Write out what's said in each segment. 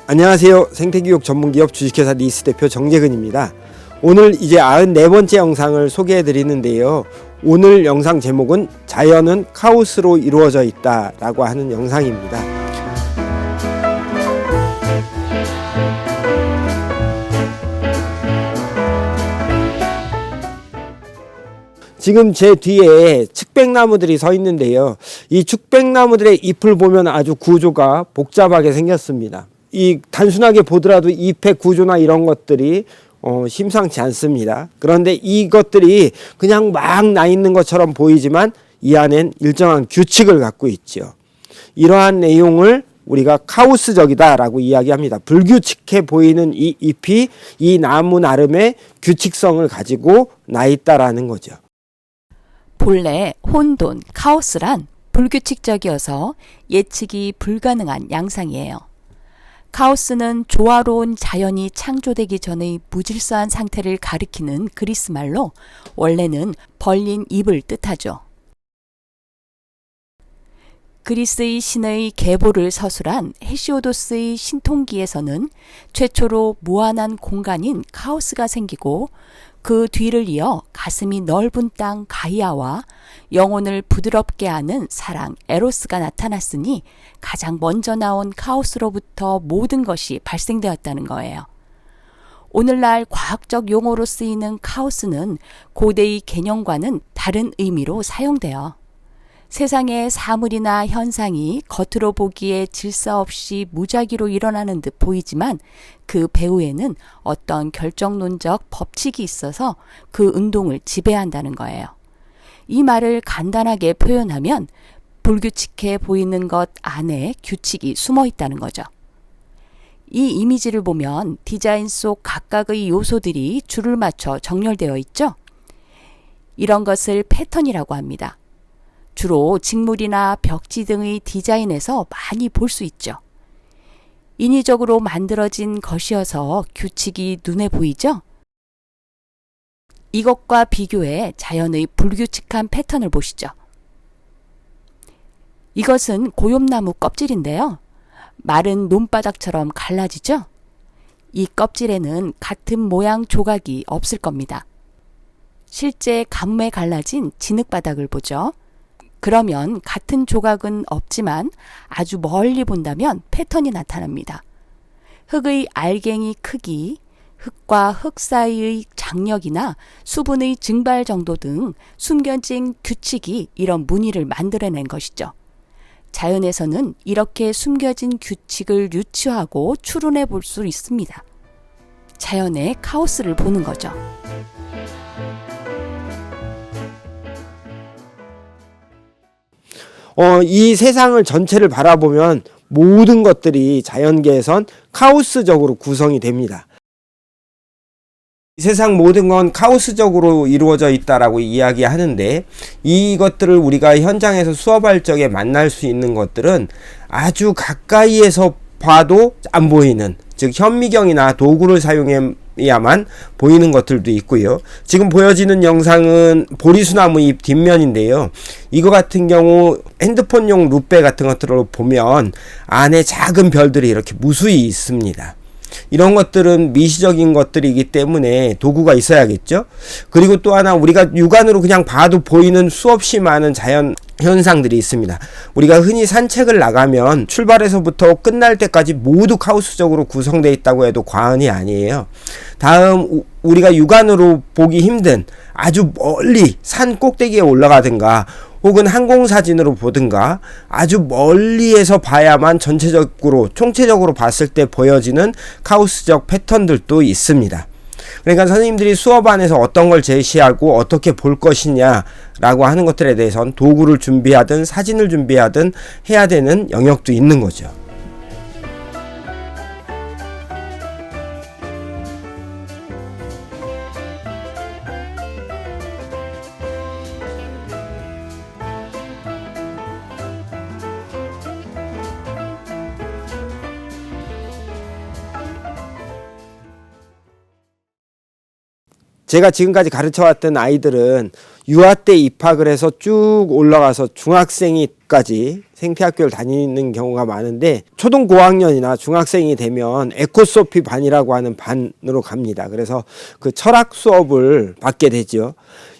안녕하세요. 생태교육 전문기업 주식회사 니스 대표 정재근입니다. 오늘 이제 94번째 영상을 소개해 드리는데요. 오늘 영상 제목은 자연은 카오스로 이루어져 있다 라고 하는 영상입니다. 지금 제 뒤에 측백나무들이 서 있는데요. 이 측백나무들의 잎을 보면 아주 구조가 복잡하게 생겼습니다. 이 단순하게 보더라도 잎의 구조나 이런 것들이 심상치 않습니다. 그런데 이것들이 그냥 막 나 있는 것처럼 보이지만 이 안엔 일정한 규칙을 갖고 있죠. 이러한 내용을 우리가 카오스적이다 라고 이야기합니다. 불규칙해 보이는 이 잎이 이 나무 나름의 규칙성을 가지고 나 있다라는 거죠. 본래 혼돈, 카오스란 불규칙적이어서 예측이 불가능한 양상이에요. 카오스는 조화로운 자연이 창조되기 전의 무질서한 상태를 가리키는 그리스 말로 원래는 벌린 입을 뜻하죠. 그리스의 신의 계보를 서술한 헤시오도스의 신통기에서는 최초로 무한한 공간인 카오스가 생기고 그 뒤를 이어 가슴이 넓은 땅 가이아와 영혼을 부드럽게 하는 사랑 에로스가 나타났으니 가장 먼저 나온 카오스로부터 모든 것이 발생되었다는 거예요. 오늘날 과학적 용어로 쓰이는 카오스는 고대의 개념과는 다른 의미로 사용돼요. 세상의 사물이나 현상이 겉으로 보기에 질서 없이 무작위로 일어나는 듯 보이지만 그 배후에는 어떤 결정론적 법칙이 있어서 그 운동을 지배한다는 거예요. 이 말을 간단하게 표현하면 불규칙해 보이는 것 안에 규칙이 숨어 있다는 거죠. 이 이미지를 보면 디자인 속 각각의 요소들이 줄을 맞춰 정렬되어 있죠. 이런 것을 패턴이라고 합니다. 주로 직물이나 벽지 등의 디자인에서 많이 볼 수 있죠. 인위적으로 만들어진 것이어서 규칙이 눈에 보이죠? 이것과 비교해 자연의 불규칙한 패턴을 보시죠. 이것은 고엽나무 껍질인데요. 마른 논바닥처럼 갈라지죠? 이 껍질에는 같은 모양 조각이 없을 겁니다. 실제 가뭄에 갈라진 진흙바닥을 보죠. 그러면 같은 조각은 없지만 아주 멀리 본다면 패턴이 나타납니다. 흙의 알갱이 크기, 흙과 흙 사이의 장력이나 수분의 증발 정도 등 숨겨진 규칙이 이런 무늬를 만들어낸 것이죠. 자연에서는 이렇게 숨겨진 규칙을 유추하고 추론해 볼 수 있습니다. 자연의 카오스를 보는 거죠. 이 세상을 전체를 바라보면 모든 것들이 자연계에선 카오스적으로 구성이 됩니다. 이 세상 모든 건 카오스적으로 이루어져 있다라고 이야기하는데 이것들을 우리가 현장에서 수업할 적에 만날 수 있는 것들은 아주 가까이에서 봐도 안 보이는, 즉 현미경이나 도구를 사용해야만 보이는 것들도 있고요. 지금 보여지는 영상은 보리수나무 잎 뒷면인데요. 이거 같은 경우 핸드폰용 루페 같은 것들을 보면 안에 작은 별들이 이렇게 무수히 있습니다. 이런 것들은 미시적인 것들이기 때문에 도구가 있어야겠죠. 그리고 또 하나 우리가 육안으로 그냥 봐도 보이는 수없이 많은 자연 현상들이 있습니다. 우리가 흔히 산책을 나가면 출발해서부터 끝날 때까지 모두 카오스적으로 구성되어 있다고 해도 과언이 아니에요. 다음 우리가 육안으로 보기 힘든 아주 멀리 산 꼭대기에 올라가든가 혹은 항공사진으로 보든가 아주 멀리에서 봐야만 전체적으로 총체적으로 봤을 때 보여지는 카오스적 패턴들도 있습니다. 그러니까 선생님들이 수업 안에서 어떤 걸 제시하고 어떻게 볼 것이냐라고 하는 것들에 대해서는 도구를 준비하든 사진을 준비하든 해야 되는 영역도 있는 거죠. 제가 지금까지 가르쳐왔던 아이들은 유아 때 입학을 해서 쭉 올라가서 중학생이까지 생태학교를 다니는 경우가 많은데 초등 고학년이나 중학생이 되면 에코소피 반이라고 하는 반으로 갑니다. 그래서 그 철학 수업을 받게 되죠.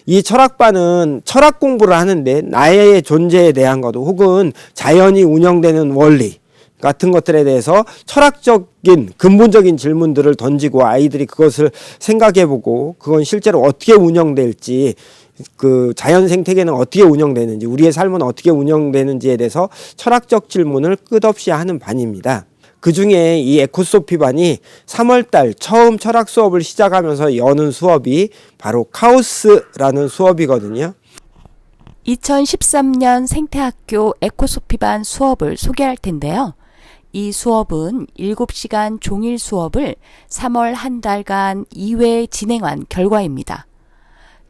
이 철학반은 철학 공부를 하는데 나의 존재에 대한 것 혹은 자연이 운영되는 원리 같은 것들에 대해서 철학적인 근본적인 질문들을 던지고 아이들이 그것을 생각해보고 그건 실제로 어떻게 운영될지 그 자연 생태계는 어떻게 운영되는지 우리의 삶은 어떻게 운영되는지에 대해서 철학적 질문을 끝없이 하는 반입니다. 그 중에 이 에코소피 반이 3월달 처음 철학 수업을 시작하면서 여는 수업이 바로 카오스라는 수업이거든요. 2013년 생태학교 에코소피반 수업을 소개할 텐데요. 이 수업은 7시간 종일 수업을 3월 한 달간 2회 진행한 결과입니다.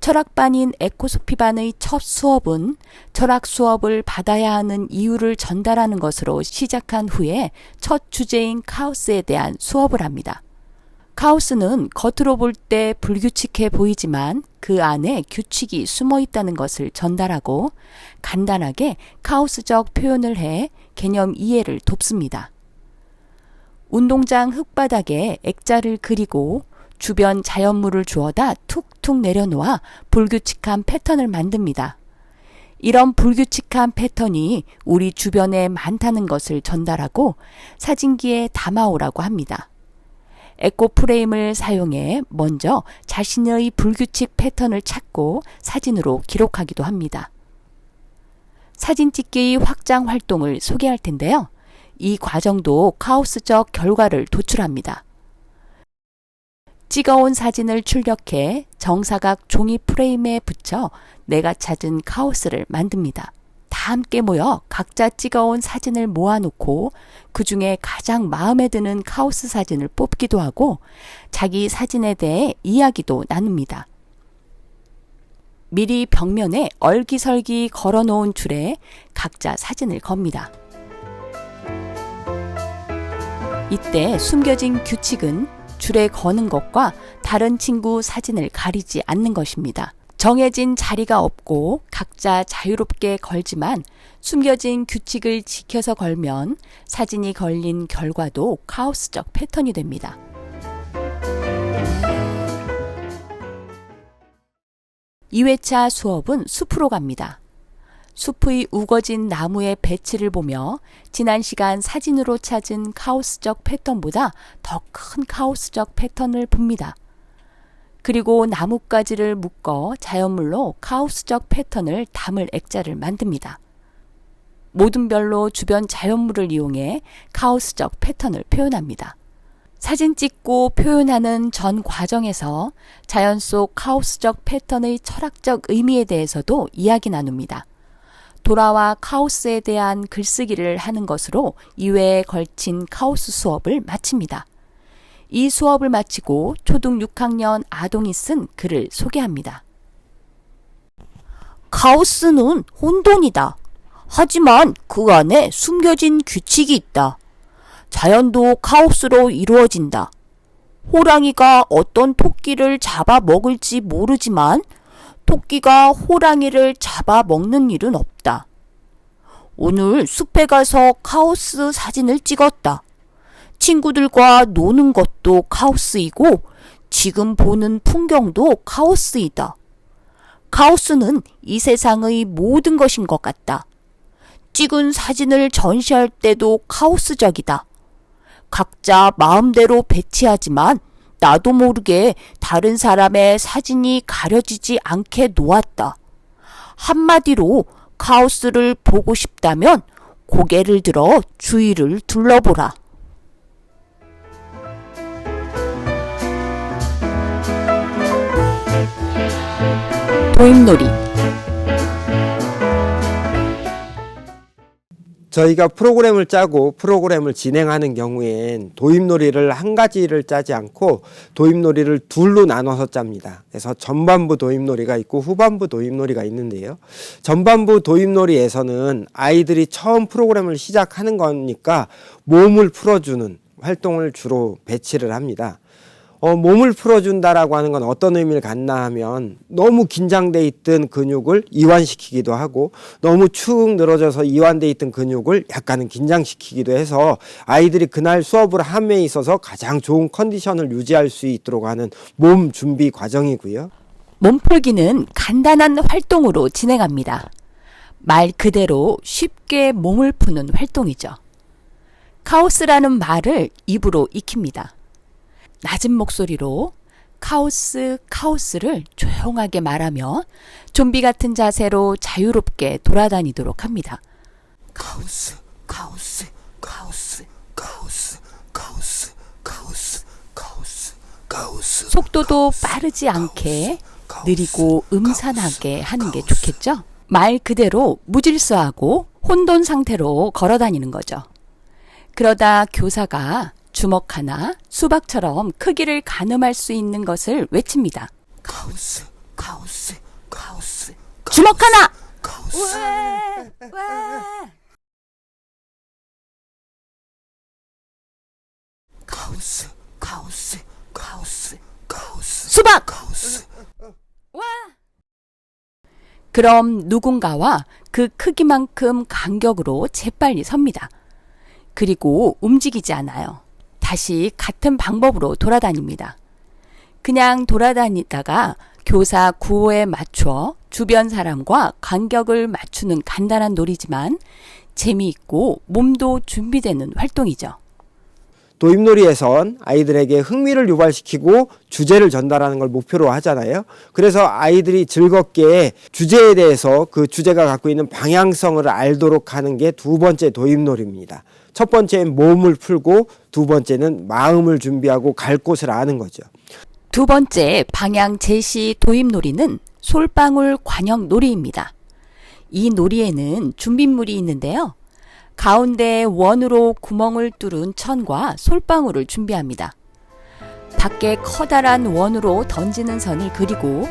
철학반인 에코소피반의 첫 수업은 철학 수업을 받아야 하는 이유를 전달하는 것으로 시작한 후에 첫 주제인 카오스에 대한 수업을 합니다. 카오스는 겉으로 볼 때 불규칙해 보이지만 그 안에 규칙이 숨어 있다는 것을 전달하고 간단하게 카오스적 표현을 해 개념 이해를 돕습니다. 운동장 흙바닥에 액자를 그리고 주변 자연물을 주워다 툭툭 내려놓아 불규칙한 패턴을 만듭니다. 이런 불규칙한 패턴이 우리 주변에 많다는 것을 전달하고 사진기에 담아오라고 합니다. 에코 프레임을 사용해 먼저 자신의 불규칙 패턴을 찾고 사진으로 기록하기도 합니다. 사진 찍기의 확장 활동을 소개할 텐데요. 이 과정도 카오스적 결과를 도출합니다. 찍어온 사진을 출력해 정사각 종이 프레임에 붙여 내가 찾은 카오스를 만듭니다. 다 함께 모여 각자 찍어온 사진을 모아놓고 그 중에 가장 마음에 드는 카오스 사진을 뽑기도 하고 자기 사진에 대해 이야기도 나눕니다. 미리 벽면에 얼기설기 걸어놓은 줄에 각자 사진을 겁니다. 이때 숨겨진 규칙은 줄에 거는 것과 다른 친구 사진을 가리지 않는 것입니다. 정해진 자리가 없고 각자 자유롭게 걸지만 숨겨진 규칙을 지켜서 걸면 사진이 걸린 결과도 카오스적 패턴이 됩니다. (2회차) 수업은 숲으로 갑니다. 숲의 우거진 나무의 배치를 보며 지난 시간 사진으로 찾은 카오스적 패턴보다 더 큰 카오스적 패턴을 봅니다. 그리고 나뭇가지를 묶어 자연물로 카오스적 패턴을 담을 액자를 만듭니다. 모든 별로 주변 자연물을 이용해 카오스적 패턴을 표현합니다. 사진 찍고 표현하는 전 과정에서 자연 속 카오스적 패턴의 철학적 의미에 대해서도 이야기 나눕니다. 돌아와 카오스에 대한 글쓰기를 하는 것으로 2회에 걸친 카오스 수업을 마칩니다. 이 수업을 마치고 초등 6학년 아동이 쓴 글을 소개합니다. 카오스는 혼돈이다. 하지만 그 안에 숨겨진 규칙이 있다. 자연도 카오스로 이루어진다. 호랑이가 어떤 토끼를 잡아먹을지 모르지만 토끼가 호랑이를 잡아먹는 일은 없다. 오늘 숲에 가서 카오스 사진을 찍었다. 친구들과 노는 것도 카오스이고 지금 보는 풍경도 카오스이다. 카오스는 이 세상의 모든 것인 것 같다. 찍은 사진을 전시할 때도 카오스적이다. 각자 마음대로 배치하지만 나도 모르게 다른 사람의 사진이 가려지지 않게 놓았다. 한마디로 카오스를 보고 싶다면 고개를 들어 주위를 둘러보라. 도입놀이. 저희가 프로그램을 짜고 프로그램을 진행하는 경우엔 도입놀이를 한 가지를 짜지 않고 도입놀이를 둘로 나눠서 짭니다. 그래서 전반부 도입놀이가 있고 후반부 도입놀이가 있는데요. 전반부 도입놀이에서는 아이들이 처음 프로그램을 시작하는 거니까 몸을 풀어주는 활동을 주로 배치를 합니다. 몸을 풀어준다라고 하는 건 어떤 의미를 갖나 하면 너무 긴장돼 있던 근육을 이완시키기도 하고 너무 축 늘어져서 이완돼 있던 근육을 약간은 긴장시키기도 해서 아이들이 그날 수업을 함에 있어서 가장 좋은 컨디션을 유지할 수 있도록 하는 몸 준비 과정이고요. 몸풀기는 간단한 활동으로 진행합니다. 말 그대로 쉽게 몸을 푸는 활동이죠. 카오스라는 말을 입으로 익힙니다. 낮은 목소리로 카오스, 카오스를 조용하게 말하며 좀비 같은 자세로 자유롭게 돌아다니도록 합니다. 카오스, 카오스, 카오스, 카오스, 카오스, 카오스, 카오스, 카오스. 속도도 빠르지 않게 느리고 음산하게 하는 게 좋겠죠? 말 그대로 무질서하고 혼돈 상태로 걸어 다니는 거죠. 그러다 교사가 주먹 하나, 수박처럼 크기를 가늠할 수 있는 것을 외칩니다. 카오스, 카오스, 카오스, 주먹 하나! 카오스. 카오스, 카오스, 카오스, 카오스, 수박! 카오스. 그럼 누군가와 그 크기만큼 간격으로 재빨리 섭니다. 그리고 움직이지 않아요. 다시 같은 방법으로 돌아다닙니다. 그냥 돌아다니다가 교사 구호에 맞춰 주변 사람과 간격을 맞추는 간단한 놀이지만 재미있고 몸도 준비되는 활동이죠. 도입놀이에선 아이들에게 흥미를 유발시키고 주제를 전달하는 걸 목표로 하잖아요. 그래서 아이들이 즐겁게 주제에 대해서 그 주제가 갖고 있는 방향성을 알도록 하는 게 두 번째 도입놀이입니다. 첫 번째는 몸을 풀고 두 번째는 마음을 준비하고 갈 곳을 아는 거죠. 두 번째 방향 제시 도입놀이는 솔방울 관형 놀이입니다. 이 놀이에는 준비물이 있는데요. 가운데 원으로 구멍을 뚫은 천과 솔방울을 준비합니다. 밖에 커다란 원으로 던지는 선을 그리고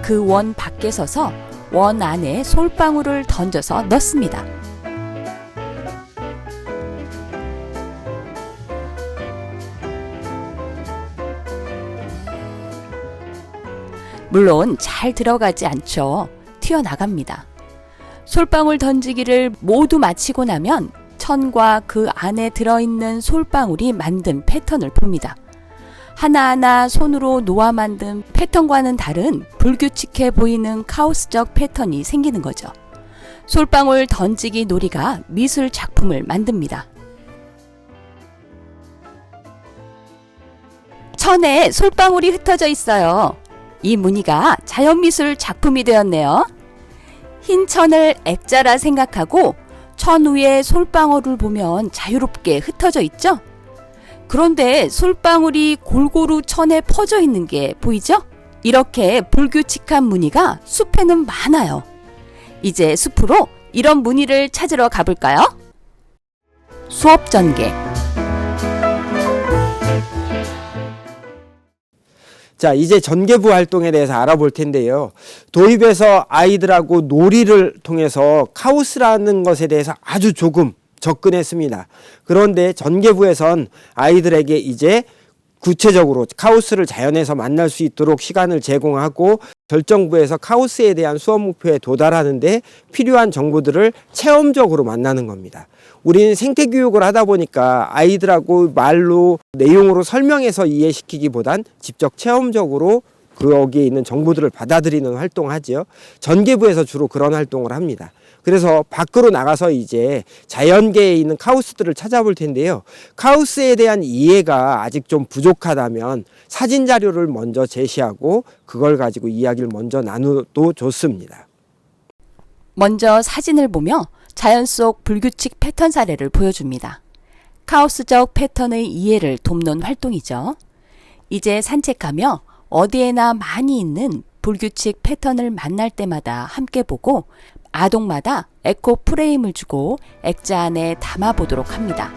그 원 밖에 서서 원 안에 솔방울을 던져서 넣습니다. 물론 잘 들어가지 않죠. 튀어나갑니다. 솔방울 던지기를 모두 마치고 나면 천과 그 안에 들어있는 솔방울이 만든 패턴을 봅니다. 하나하나 손으로 놓아 만든 패턴과는 다른 불규칙해 보이는 카오스적 패턴이 생기는 거죠. 솔방울 던지기 놀이가 미술 작품을 만듭니다. 천에 솔방울이 흩어져 있어요. 이 무늬가 자연미술 작품이 되었네요. 흰 천을 액자라 생각하고 천 위에 솔방울을 보면 자유롭게 흩어져 있죠? 그런데 솔방울이 골고루 천에 퍼져 있는 게 보이죠? 이렇게 불규칙한 무늬가 숲에는 많아요. 이제 숲으로 이런 무늬를 찾으러 가볼까요? 수업 전개. 자, 이제 전개부 활동에 대해서 알아볼 텐데요. 도입에서 아이들하고 놀이를 통해서 카오스라는 것에 대해서 아주 조금 접근했습니다. 그런데 전개부에선 아이들에게 이제 구체적으로 카오스를 자연에서 만날 수 있도록 시간을 제공하고 결정부에서 카오스에 대한 수업 목표에 도달하는데 필요한 정보들을 체험적으로 만나는 겁니다. 우리는 생태교육을 하다 보니까 아이들하고 말로 내용으로 설명해서 이해시키기보단 직접 체험적으로 거기에 있는 정보들을 받아들이는 활동을 하죠. 전개부에서 주로 그런 활동을 합니다. 그래서 밖으로 나가서 이제 자연계에 있는 카오스들을 찾아볼 텐데요. 카오스에 대한 이해가 아직 좀 부족하다면 사진 자료를 먼저 제시하고 그걸 가지고 이야기를 먼저 나눠도 좋습니다. 먼저 사진을 보며 자연 속 불규칙 패턴 사례를 보여줍니다. 카오스적 패턴의 이해를 돕는 활동이죠. 이제 산책하며 어디에나 많이 있는 불규칙 패턴을 만날 때마다 함께 보고 아동마다 에코 프레임을 주고 액자 안에 담아보도록 합니다.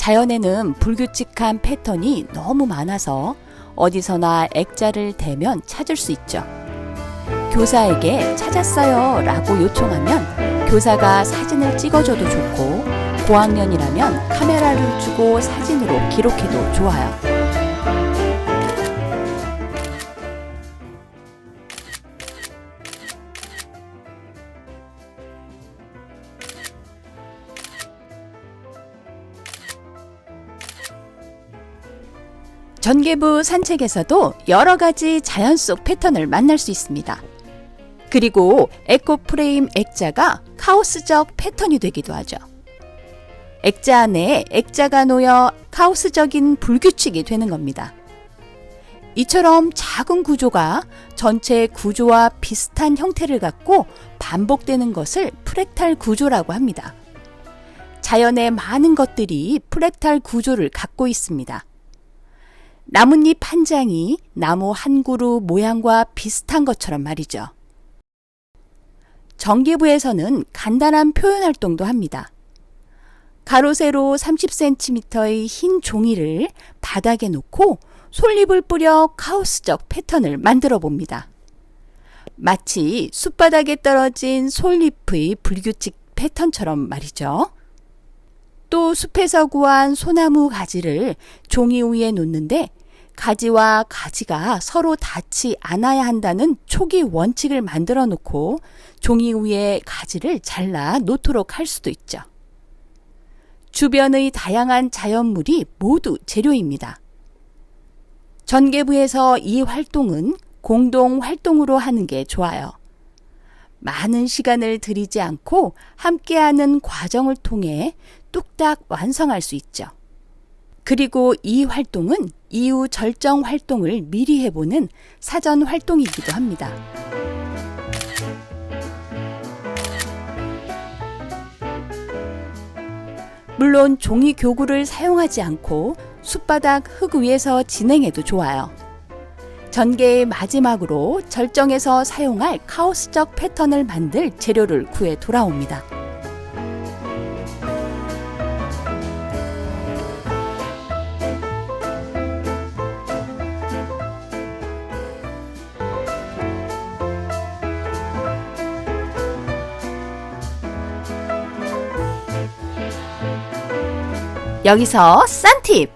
자연에는 불규칙한 패턴이 너무 많아서 어디서나 액자를 대면 찾을 수 있죠. 교사에게 찾았어요 라고 요청하면 교사가 사진을 찍어줘도 좋고, 고학년이라면 카메라를 주고 사진으로 기록해도 좋아요. 전개부 산책에서도 여러 가지 자연 속 패턴을 만날 수 있습니다. 그리고 에코프레임 액자가 카오스적 패턴이 되기도 하죠. 액자 안에 액자가 놓여 카오스적인 불규칙이 되는 겁니다. 이처럼 작은 구조가 전체 구조와 비슷한 형태를 갖고 반복되는 것을 프랙탈 구조라고 합니다. 자연의 많은 것들이 프랙탈 구조를 갖고 있습니다. 나뭇잎 한 장이 나무 한 그루 모양과 비슷한 것처럼 말이죠. 전개부에서는 간단한 표현 활동도 합니다. 가로 세로 30cm의 흰 종이를 바닥에 놓고 솔잎을 뿌려 카오스적 패턴을 만들어 봅니다. 마치 숲바닥에 떨어진 솔잎의 불규칙 패턴처럼 말이죠. 또 숲에서 구한 소나무 가지를 종이 위에 놓는데 가지와 가지가 서로 닿지 않아야 한다는 초기 원칙을 만들어 놓고 종이 위에 가지를 잘라 놓도록 할 수도 있죠. 주변의 다양한 자연물이 모두 재료입니다. 전개부에서 이 활동은 공동 활동으로 하는 게 좋아요. 많은 시간을 들이지 않고 함께하는 과정을 통해 뚝딱 완성할 수 있죠. 그리고 이 활동은 이후 절정 활동을 미리 해보는 사전 활동이기도 합니다. 물론 종이 교구를 사용하지 않고 숲바닥 흙 위에서 진행해도 좋아요. 전개의 마지막으로 절정에서 사용할 카오스적 패턴을 만들 재료를 구해 돌아옵니다. 여기서 싼 팁!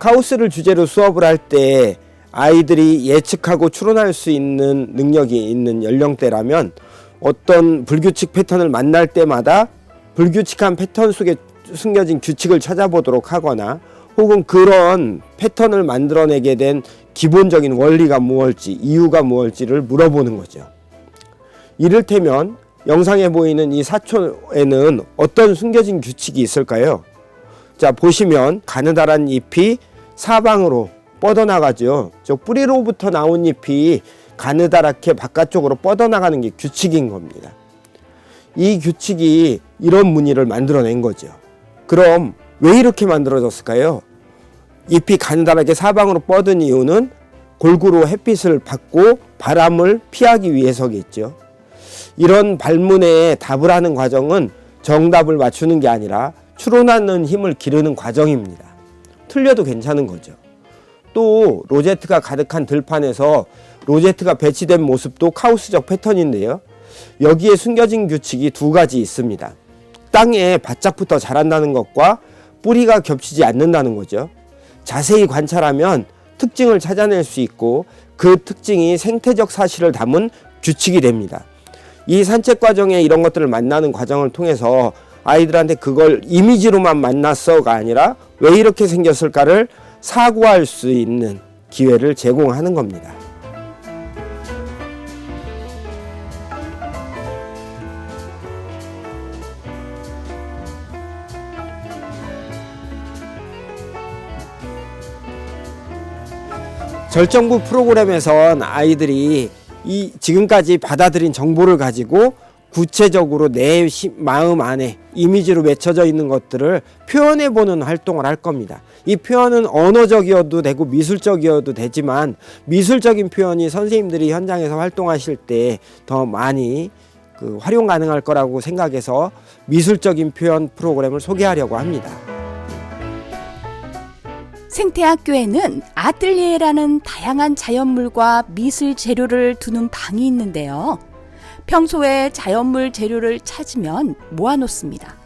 카오스를 주제로 수업을 할 때 아이들이 예측하고 추론할 수 있는 능력이 있는 연령대라면 어떤 불규칙 패턴을 만날 때마다 불규칙한 패턴 속에 숨겨진 규칙을 찾아보도록 하거나 혹은 그런 패턴을 만들어내게 된 기본적인 원리가 무엇일지, 이유가 무엇일지를 물어보는 거죠. 이를테면 영상에 보이는 이 사초에는 어떤 숨겨진 규칙이 있을까요? 자, 보시면 가느다란 잎이 사방으로 뻗어나가죠. 저 뿌리로부터 나온 잎이 가느다랗게 바깥쪽으로 뻗어나가는 게 규칙인 겁니다. 이 규칙이 이런 무늬를 만들어낸 거죠. 그럼 왜 이렇게 만들어졌을까요? 잎이 가느다랗게 사방으로 뻗은 이유는 골고루 햇빛을 받고 바람을 피하기 위해서겠죠. 이런 발문에 답을 하는 과정은 정답을 맞추는 게 아니라 추론하는 힘을 기르는 과정입니다. 틀려도 괜찮은 거죠. 또 로제트가 가득한 들판에서 로제트가 배치된 모습도 카오스적 패턴인데요. 여기에 숨겨진 규칙이 두 가지 있습니다. 땅에 바짝붙어 자란다는 것과 뿌리가 겹치지 않는다는 거죠. 자세히 관찰하면 특징을 찾아낼 수 있고 그 특징이 생태적 사실을 담은 규칙이 됩니다. 이 산책 과정에 이런 것들을 만나는 과정을 통해서 아이들한테 그걸 이미지로만 만났어가 아니라 왜 이렇게 생겼을까를 사고할 수 있는 기회를 제공하는 겁니다. 절정부 프로그램에선 아이들이 이 지금까지 받아들인 정보를 가지고 구체적으로 내 마음 안에 이미지로 맺혀져 있는 것들을 표현해보는 활동을 할 겁니다. 이 표현은 언어적이어도 되고 미술적이어도 되지만 미술적인 표현이 선생님들이 현장에서 활동하실 때 더 많이 활용 가능할 거라고 생각해서 미술적인 표현 프로그램을 소개하려고 합니다. 생태학교에는 아뜰리에라는 다양한 자연물과 미술 재료를 두는 방이 있는데요. 평소에 자연물 재료를 찾으면 모아놓습니다.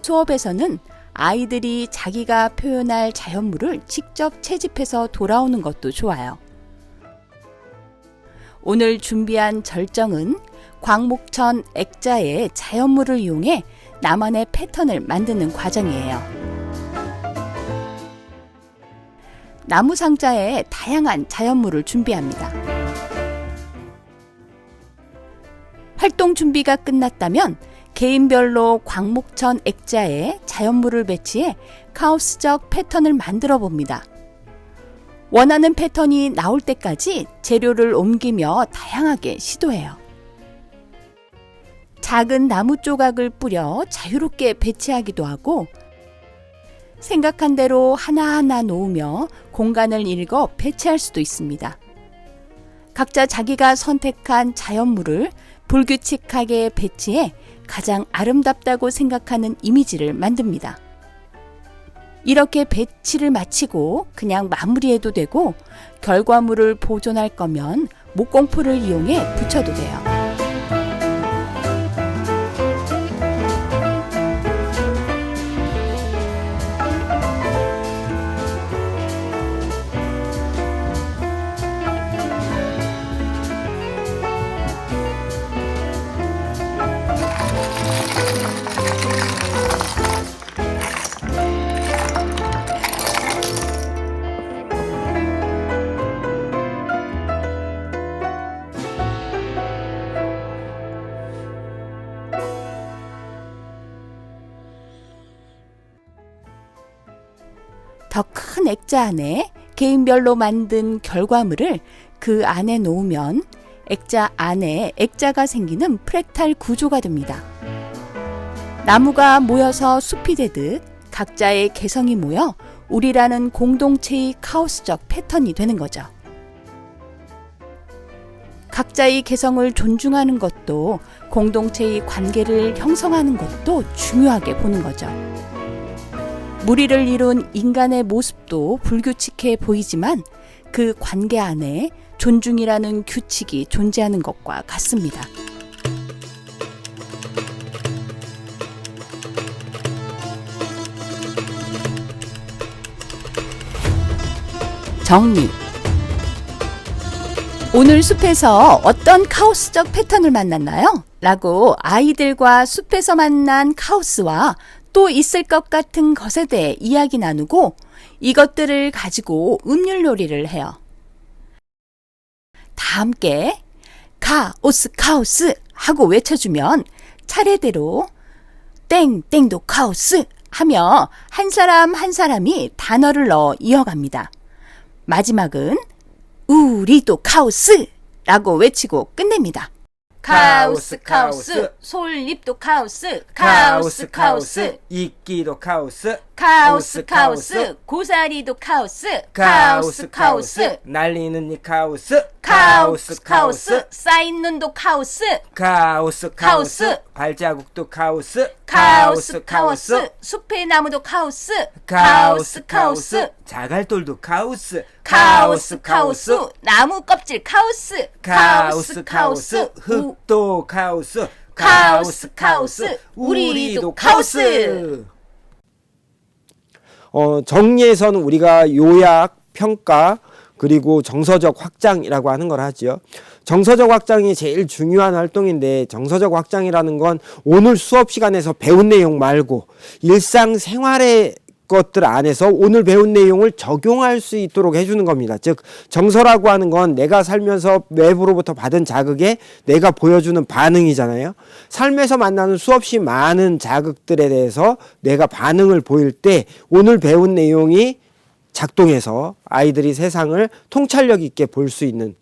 수업에서는 아이들이 자기가 표현할 자연물을 직접 채집해서 돌아오는 것도 좋아요. 오늘 준비한 절정은 광목천 액자의 자연물을 이용해 나만의 패턴을 만드는 과정이에요. 나무 상자에 다양한 자연물을 준비합니다. 활동 준비가 끝났다면 개인별로 광목천 액자에 자연물을 배치해 카오스적 패턴을 만들어 봅니다. 원하는 패턴이 나올 때까지 재료를 옮기며 다양하게 시도해요. 작은 나무 조각을 뿌려 자유롭게 배치하기도 하고 생각한 대로 하나하나 놓으며 공간을 읽어 배치할 수도 있습니다. 각자 자기가 선택한 자연물을 불규칙하게 배치해 가장 아름답다고 생각하는 이미지를 만듭니다. 이렇게 배치를 마치고 그냥 마무리해도 되고 결과물을 보존할 거면 목공풀을 이용해 붙여도 돼요. 더 큰 액자 안에 개인별로 만든 결과물을 그 안에 놓으면 액자 안에 액자가 생기는 프랙탈 구조가 됩니다. 나무가 모여서 숲이 되듯 각자의 개성이 모여 우리라는 공동체의 카오스적 패턴이 되는 거죠. 각자의 개성을 존중하는 것도 공동체의 관계를 형성하는 것도 중요하게 보는 거죠. 무리를 이룬 인간의 모습도 불규칙해 보이지만 그 관계 안에 존중이라는 규칙이 존재하는 것과 같습니다. 정리. 오늘 숲에서 어떤 카오스적 패턴을 만났나요? 라고 아이들과 숲에서 만난 카오스와 또 있을 것 같은 것에 대해 이야기 나누고 이것들을 가지고 음률놀이를 해요. 다 함께 카오스 카오스 하고 외쳐주면 차례대로 땡땡도 카오스 하며 한 사람 한 사람이 단어를 넣어 이어갑니다. 마지막은 우리도 카오스 라고 외치고 끝냅니다. 카오스, 카오스. 솔잎도 카오스, 카오스 카오스 이끼도 카오스 카오스 카오스, 고사리도 카오스, 카오스 카오스, 날리는 이 카오스 카오스 카오스, 쌓인 눈도 카오스, 카오스 카오스. 발자국도 카오스 카오스 카오스, 숲의 나무도 카오스, 카오스 카오스 자갈돌도 카오스 카오스 카오스, 나무 껍질 카오스, 카오스 카오스 흙도 카오스 카오스 카오스, 우리도 카오스. 정리에서는 우리가 요약, 평가, 그리고 정서적 확장이라고 하는 걸 하죠. 정서적 확장이 제일 중요한 활동인데 정서적 확장이라는 건 오늘 수업 시간에서 배운 내용 말고 일상생활의 것들 안에서 오늘 배운 내용을 적용할 수 있도록 해주는 겁니다. 즉 정서라고 하는 건 내가 살면서 외부로부터 받은 자극에 내가 보여주는 반응이잖아요. 삶에서 만나는 수없이 많은 자극들에 대해서 내가 반응을 보일 때 오늘 배운 내용이 작동해서 아이들이 세상을 통찰력 있게 볼 수 있는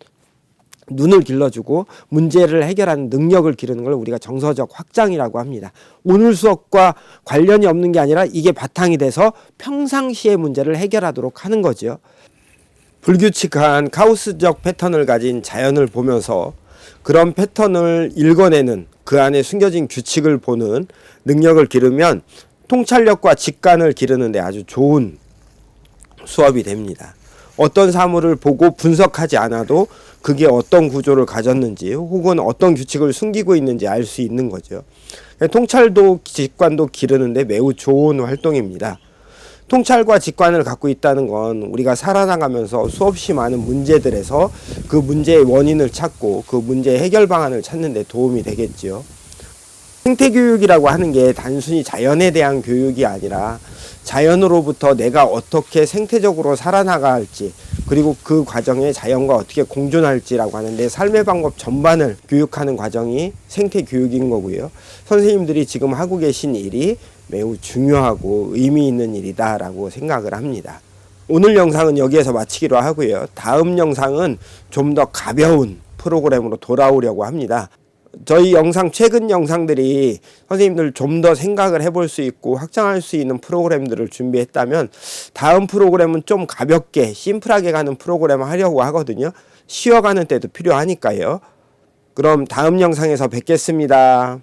눈을 길러주고 문제를 해결하는 능력을 기르는 걸 우리가 정서적 확장이라고 합니다. 오늘 수업과 관련이 없는 게 아니라 이게 바탕이 돼서 평상시의 문제를 해결하도록 하는 거죠. 불규칙한 카오스적 패턴을 가진 자연을 보면서 그런 패턴을 읽어내는 그 안에 숨겨진 규칙을 보는 능력을 기르면 통찰력과 직관을 기르는데 아주 좋은 수업이 됩니다. 어떤 사물을 보고 분석하지 않아도 그게 어떤 구조를 가졌는지 혹은 어떤 규칙을 숨기고 있는지 알 수 있는 거죠. 통찰도 직관도 기르는데 매우 좋은 활동입니다. 통찰과 직관을 갖고 있다는 건 우리가 살아나가면서 수없이 많은 문제들에서 그 문제의 원인을 찾고 그 문제의 해결 방안을 찾는 데 도움이 되겠지요. 생태교육이라고 하는 게 단순히 자연에 대한 교육이 아니라 자연으로부터 내가 어떻게 생태적으로 살아나갈지 그리고 그 과정에 자연과 어떻게 공존할지라고 하는데 삶의 방법 전반을 교육하는 과정이 생태교육인 거고요. 선생님들이 지금 하고 계신 일이 매우 중요하고 의미 있는 일이다라고 생각을 합니다. 오늘 영상은 여기에서 마치기로 하고요. 다음 영상은 좀 더 가벼운 프로그램으로 돌아오려고 합니다. 저희 영상 최근 영상들이 선생님들 좀 더 생각을 해볼 수 있고 확장할 수 있는 프로그램들을 준비했다면 다음 프로그램은 좀 가볍게 심플하게 가는 프로그램을 하려고 하거든요. 쉬어가는 때도 필요하니까요. 그럼 다음 영상에서 뵙겠습니다.